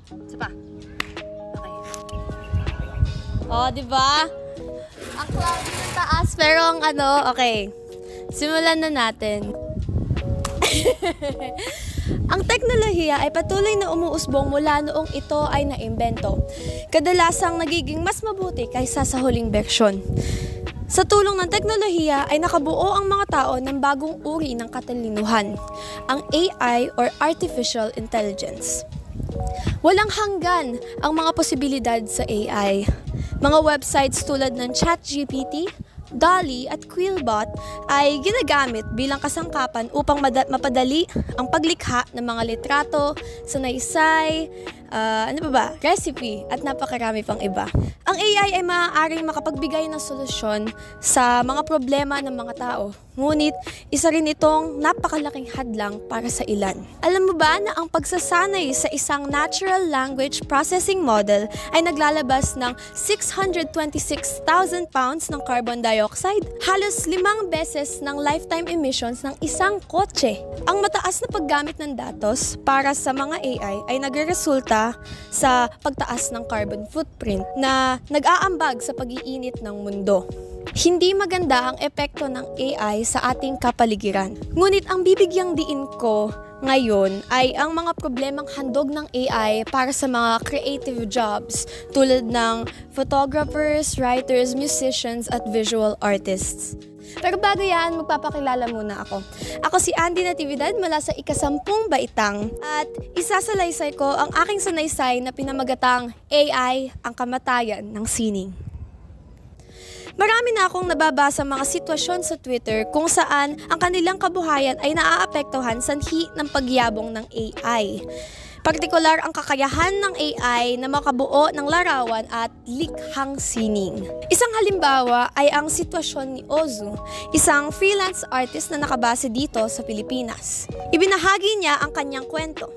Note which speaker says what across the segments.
Speaker 1: Isa pa. Okay. Oh, di ba? Ang cloudy ng taas, pero ang okay. Simulan na natin. Ang teknolohiya ay patuloy na umuusbong mula noong ito ay naimbento. Kadalasang nagiging mas mabuti kaysa sa huling bersyon. Sa tulong ng teknolohiya ay nakabuo ang mga tao ng bagong uri ng katalinuhan, ang AI or Artificial Intelligence. Walang hanggan ang mga posibilidad sa AI. Mga websites tulad ng ChatGPT, DALL-E at Quillbot ay ginagamit bilang kasangkapan upang mapadali ang paglikha ng mga litrato, sanaysay, recipe at napakarami pang iba. Ang AI ay maaaring makapagbigay ng solusyon sa mga problema ng mga tao. Ngunit, isa rin itong napakalaking hadlang para sa ilan. Alam mo ba na ang pagsasanay sa isang natural language processing model ay naglalabas ng 626,000 pounds ng carbon dioxide? Halos 5 beses ng lifetime emissions ng isang kotse. Ang mataas na paggamit ng datos para sa mga AI ay nagresulta sa pagtaas ng carbon footprint na nag-aambag sa pag-iinit ng mundo. Hindi maganda ang epekto ng AI sa ating kapaligiran. Ngunit ang bibigyang diin ko ngayon ay ang mga problemang handog ng AI para sa mga creative jobs tulad ng photographers, writers, musicians at visual artists. Pero bago yan, magpapakilala muna ako. Ako si Andy Natividad mula sa ika-10 baitang at isasalaysay ko ang aking sanaysay na pinamagatang AI, ang kamatayan ng sining. Marami na akong nababasa mga sitwasyon sa Twitter kung saan ang kanilang kabuhayan ay naaapektuhan sanhi ng pagyabong ng AI. Partikular ang kakayahan ng AI na makabuo ng larawan at likhang sining. Isang halimbawa ay ang sitwasyon ni Ozu, isang freelance artist na nakabase dito sa Pilipinas. Ibinahagi niya ang kanyang kwento.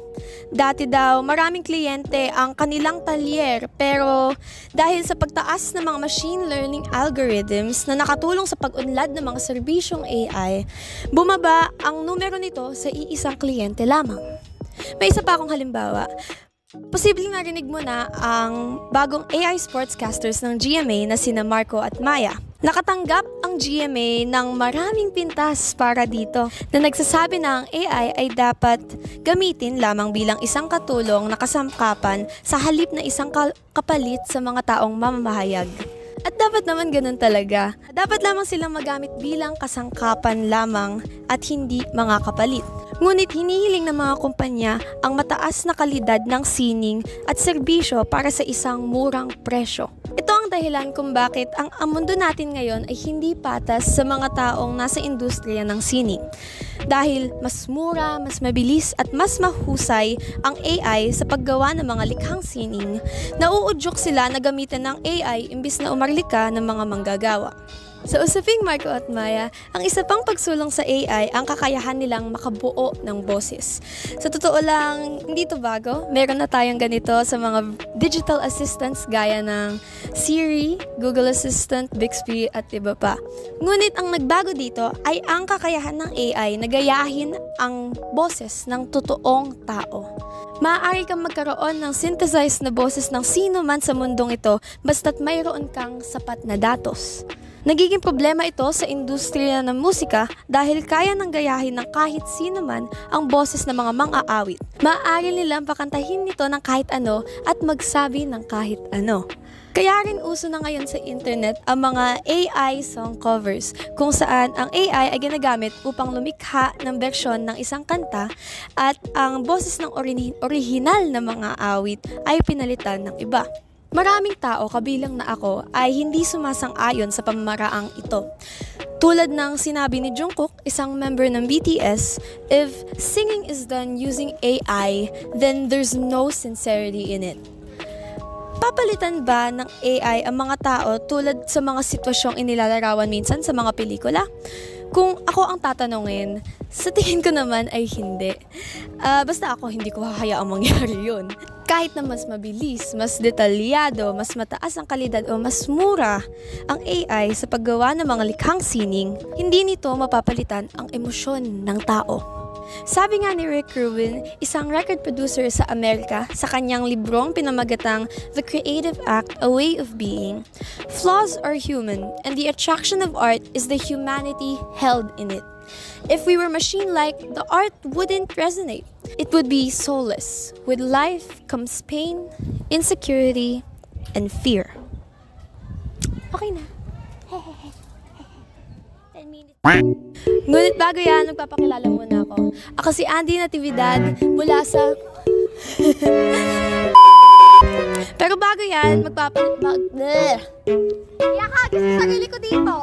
Speaker 1: Dati daw maraming kliyente ang kanilang talyer pero dahil sa pagtaas ng mga machine learning algorithms na nakatulong sa pag-unlad ng mga serbisyong AI, bumaba ang numero nito sa iisang kliyente lamang. May isa pa akong halimbawa. Posibleng narinig mo na ang bagong AI sportscasters ng GMA na sina Marco at Maya. Nakatanggap ang GMA ng maraming pintas para dito na nagsasabi na ang AI ay dapat gamitin lamang bilang isang katulong na kasangkapan sa halip na isang kapalit sa mga taong mamamahayag. At dapat naman ganun talaga. Dapat lamang silang magamit bilang kasangkapan lamang at hindi mga kapalit. Ngunit hinihiling ng mga kumpanya ang mataas na kalidad ng sining at serbisyo para sa isang murang presyo. Ito ang dahilan kung bakit ang mundo natin ngayon ay hindi patas sa mga taong nasa industriya ng sining. Dahil mas mura, mas mabilis at mas mahusay ang AI sa paggawa ng mga likhang sining, nauudyok sila na gamitin ng AI imbis na umarlika ng mga manggagawa. Sa usaping Marco at Maya, ang isa pang pagsulong sa AI ang kakayahan nilang makabuo ng boses. Sa totoo lang, hindi to bago. Meron na tayong ganito sa mga digital assistants gaya ng Siri, Google Assistant, Bixby at iba pa. Ngunit ang nagbago dito ay ang kakayahan ng AI na gayahin ang boses ng totoong tao. Maaari kang magkaroon ng synthesized na boses ng sino man sa mundong ito basta't mayroon kang sapat na datos. Nagiging problema ito sa industriya ng musika dahil kaya nang gayahin ng kahit sino man ang boses ng mga mang-aawit. Maaari nilang pakantahin nito ng kahit ano at magsabi ng kahit ano. Kaya rin uso na ngayon sa internet ang mga AI song covers kung saan ang AI ay ginagamit upang lumikha ng bersyon ng isang kanta at ang boses ng orihinal na mga awit ay pinalitan ng iba. Maraming tao, kabilang na ako, ay hindi sumasang-ayon sa pamamaraang ito. Tulad ng sinabi ni Jungkook, isang member ng BTS, if singing is done using AI, then there's no sincerity in it. Papalitan ba ng AI ang mga tao tulad sa mga sitwasyong inilalarawan minsan sa mga pelikula? Kung ako ang tatanungin, sa tingin ko naman ay hindi. Basta ako hindi ko hahayaang mangyari yun. Kahit na mas mabilis, mas detalyado, mas mataas ang kalidad o mas mura ang AI sa paggawa ng mga likhang sining, hindi nito mapapalitan ang emosyon ng tao. Sabi nga ni Rick Rubin, isang record producer sa Amerika, sa kanyang librong pinamagatang The Creative Act, A Way of Being, flaws are human, and the attraction of art is the humanity held in it. If we were machine-like, the art wouldn't resonate. It would be soulless. With life comes pain, insecurity, and fear. Okay na. 10 minutes. Ngunit bago yan, nagpapakilala muna ako. Ako si Andy Natividad mula sa... Pero bago yan, Kaya ka, gusto sarili ko dito.